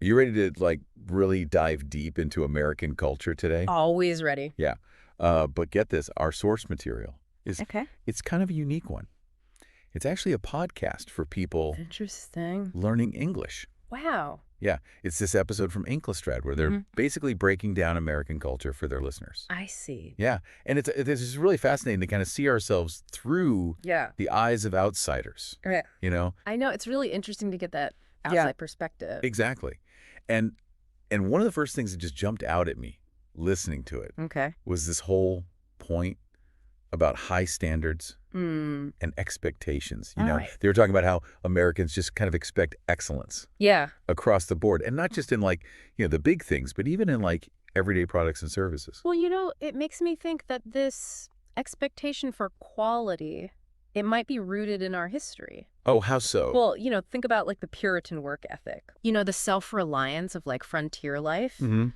Are you ready to, like, really dive deep into American culture today? Always ready. Yeah. But get this, our source material is Okay. it's kind of a unique one. It's actually a podcast for people Interesting. learning English. Wow. Yeah, it's this episode from Inklastard where they're hmm basically breaking down American culture for their listeners. I see. Yeah, and this is really fascinating to kind of see ourselves through Yeah. the eyes of outsiders, Right. you know? I know. It's really interesting to get that Yeah. outside perspective. Exactly. And and one of the first things that just jumped out at me listening to it Okay. was this whole point about high standards Mm. and expectations. All right. They were talking about how Americans just kind of expect excellence Yeah. across the board, and not just in like, the big things, but even in like everyday products and services. Well, it makes me think that this expectation for quality, it might be rooted in our history. Oh, how so? Well, think about like the Puritan work ethic. The self-reliance of like frontier life. hmm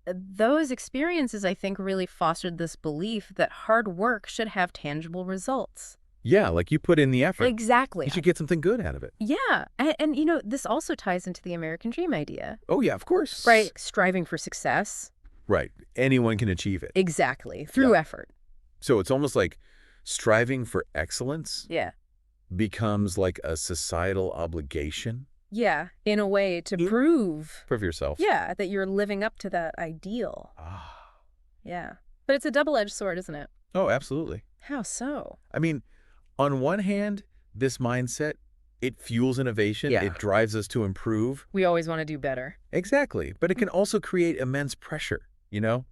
Those experiences, I think, really fostered this belief that hard work should have tangible results. Yeah, like you put in the effort. Exactly. You should get something good out of it. Yeah. And this also ties into the American dream idea, Oh, yeah, of course. right? Striving for success. Right. Anyone can achieve it. Exactly. Through Yeah. effort. So it's almost like striving for excellence Yeah. becomes like a societal obligation Yeah. In a way to Yeah. prove, for yourself. yeah, that you're living up to that ideal. Ah. Yeah. But it's a double-edged sword, isn't it? Oh, absolutely. How so? I mean, on one hand, this mindset, it fuels innovation. Yeah. It drives us to improve. We always want to do better. Exactly. But it can also create immense pressure,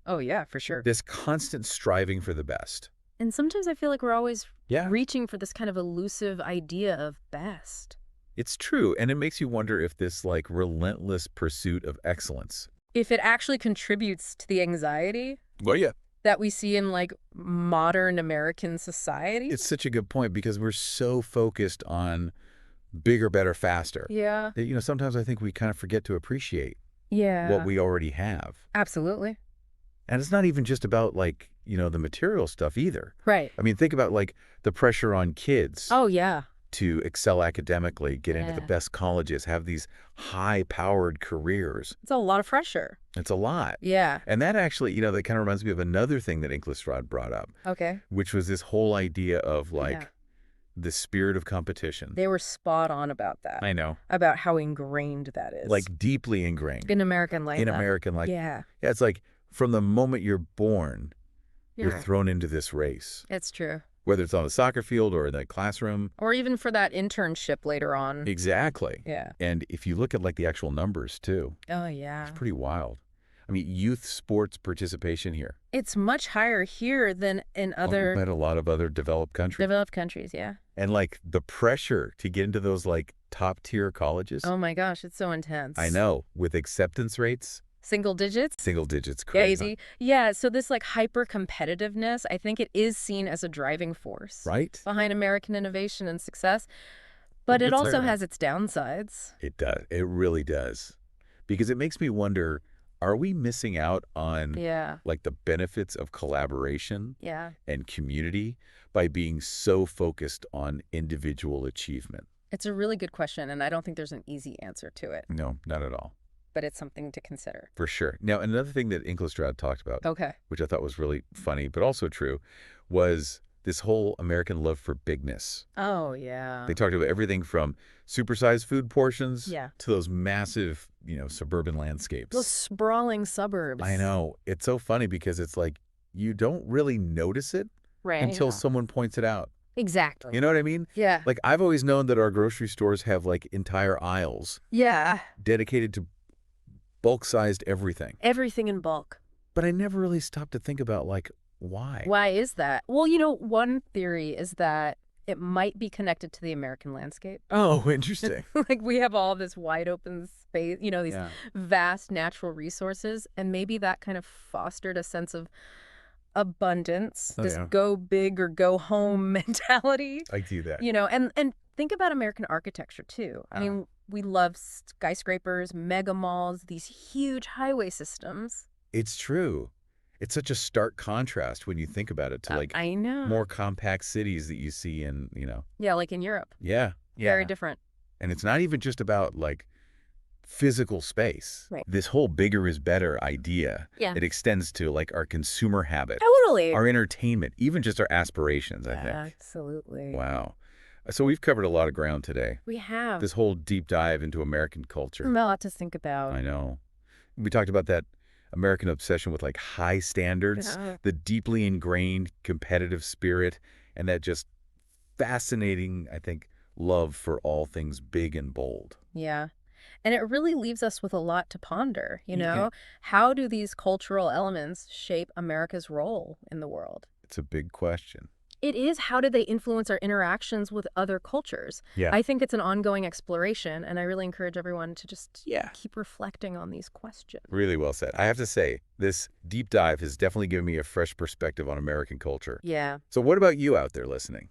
Oh, yeah, for sure. This constant striving for the best. And sometimes I feel like we're always Yeah, reaching for this kind of elusive idea of best. it's true. And it makes you wonder if this like relentless pursuit of excellence. If it actually contributes to the anxiety Well, yeah. that we see in like modern American society. It's such a good point because we're so focused on bigger, better, faster. Yeah. That, sometimes I think we kind of forget to appreciate Yeah. what we already have. Absolutely. And it's not even just about like, the material stuff either. Right. I mean, think about like the pressure on kids Oh, yeah. to excel academically, get into the Yeah. best colleges, have these high-powered careers. It's a lot of pressure. It's a lot. Yeah. And that actually, that kind of reminds me of another thing that Inklastad brought up, Okay. which was this whole idea of like Yeah. the spirit of competition. They were spot on about that. I know. About how ingrained that is. Like deeply ingrained in American life. in American life. Yeah. Yeah, it's like from the moment you're born, you're Yeah. thrown into this race, It's true. whether it's on the soccer field or in the classroom. Or even for that internship later on. Exactly. Yeah. And if you look at like the actual numbers too, Oh, yeah. it's pretty wild. I mean, youth sports participation here. It's much higher here than in other At a lot of other developed countries. developed countries, yeah. And like the pressure to get into those like top tier colleges. Oh my gosh, it's so intense. I know, with acceptance rates, Single digits? single digits, crazy. Crazy. Yeah, so this like hyper competitiveness, I think it is seen as a driving force Right? behind American innovation and success. But it It's also like- has its downsides. It does. It really does. Because it makes me wonder, are we missing out on Yeah. like the benefits of collaboration Yeah. and community by being so focused on individual achievement? It's a really good question, and I don't think there's an easy answer to it, No, not at all. but it's something to consider. For sure. Now, another thing that Inklastad talked about, Okay. which I thought was really funny, but also true, was this whole American love for bigness. Oh, yeah. They talked about everything from supersized food portions Yeah. to those massive, suburban landscapes. Those sprawling suburbs. I know. It's so funny because it's like you don't really notice it Right. until someone points it out. Exactly. You know what I mean? Yeah. Like I've always known that our grocery stores have like entire aisles Yeah. dedicated to bulk-sized everything. Everything in bulk. But I never really stopped to think about like why. Why is that? Well, one theory is that it might be connected to the American landscape. Oh, interesting. Like we have all this wide open space, these Yeah. vast natural resources, and maybe that kind of fostered a sense of abundance, Oh, this yeah. go big or go home mentality, I do that. and think about American architecture too. I mean, we love skyscrapers, mega malls, these huge highway systems. It's true. It's such a stark contrast when you think about it to like I know. more compact cities that you see in. Yeah, like in Europe. Yeah. Very different. And it's not even just about like physical space. Right. This whole bigger is better idea, Yeah. it extends to like our consumer habit, Totally. our entertainment, even just our aspirations, I think. Absolutely. Wow. So we've covered a lot of ground today. We have. This whole deep dive into American culture. A lot to think about. I know. We talked about that American obsession with like high standards, Yeah. the deeply ingrained competitive spirit, and that just fascinating, I think, love for all things big and bold. Yeah. And it really leaves us with a lot to ponder, Yeah. How do these cultural elements shape America's role in the world? It's a big question. It is, how do they influence our interactions with other cultures? Yeah. I think it's an ongoing exploration, and I really encourage everyone to just Yeah. keep reflecting on these questions. Really well said. I have to say, this deep dive has definitely given me a fresh perspective on American culture. Yeah. So what about you out there listening?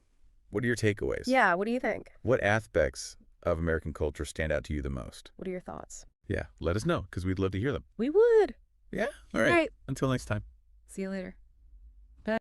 What are your takeaways? Yeah, what do you think? What aspects of American culture stand out to you the most? What are your thoughts? Yeah, let us know, because we'd love to hear them. We would. Yeah? All right. All right. Until next time. See you later. Bye.